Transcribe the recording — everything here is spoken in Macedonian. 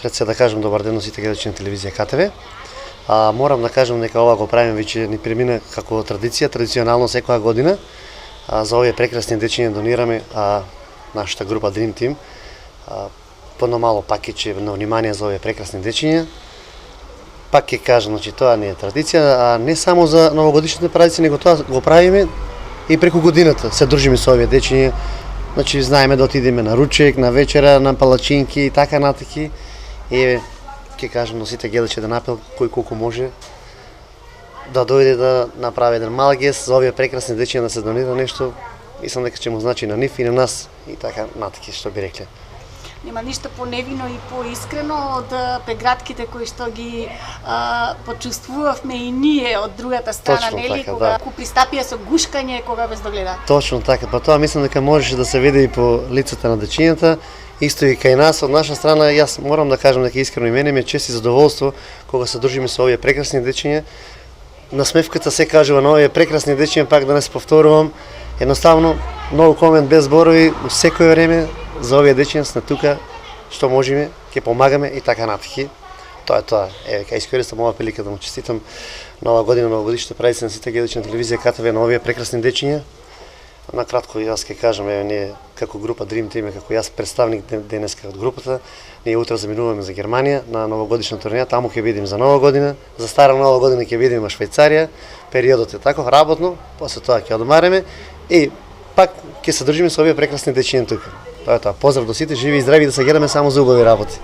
Пред се да кажем добар ден на сите гледачи на телевизија КТВ. Морам да кажем дека ова го правиме веќе ни премина како традиција, традиционално секоја година. За овие прекрасни дечиња донираме нашата група Dream Team подно мало пакетче на внимание за овие прекрасни дечиња. Пак ќе кажам, значи тоа не е традиција, не само за новогодишните празници, него тоа го правиме и преку годината. Се дружиме со овие дечиња. Значи знаеме да отидеме на ручек, на вечера, на палачинки и така натаки. И ќе кажам на сите гледачи да напел кој колку може да дојде да направи еден мал гест за овие прекрасни дечиња, да се донира нешто. Мислам дека ќе му значи на нив и на нас и така натаки што би рекле. Нема ништо поневино и поискрено од прегратките кои што ги почувствувавме и ние од другата страна, Точно нели, така, кога да. пристапија со гушкање, кога без догледа. Точно така, па тоа мислам дека можеше да се види и по лицата на дечињата, исто и кај нас од наша страна. Јас морам да кажам дека искрено и мене ми е чест и задоволство кога се дружиме со овие прекрасни дечиња. Насмевката се кажува на овие прекрасни дечиња, пак да не се повторувам. Едноставно, многу комент без зборови, во секој време за овие дечиња сме тука, што можеме, ќе помагаме и така натаки. Тоа е тоа. Еве, кај искористам ова прилика да му честитам нова година, новогодишните празници на сите гледачи на телевизија КТВ на овие прекрасни дечиња. Накратко јас ќе кажам, еве, ние како група Dream Team, како јас представник денеска од групата, ние утре заминуваме за Германија на новогодишна турнеја, таму ќе бидеме за нова година, за стара нова година ќе бидеме во Швајцарија. Периодот е таков работно, после тоа ќе одмареме и пак ќе се држиме со овие прекрасни дечиња тука. Тоа е тоа. Поздрав до сите, живи и здрави, да се гледаме само за убави работи.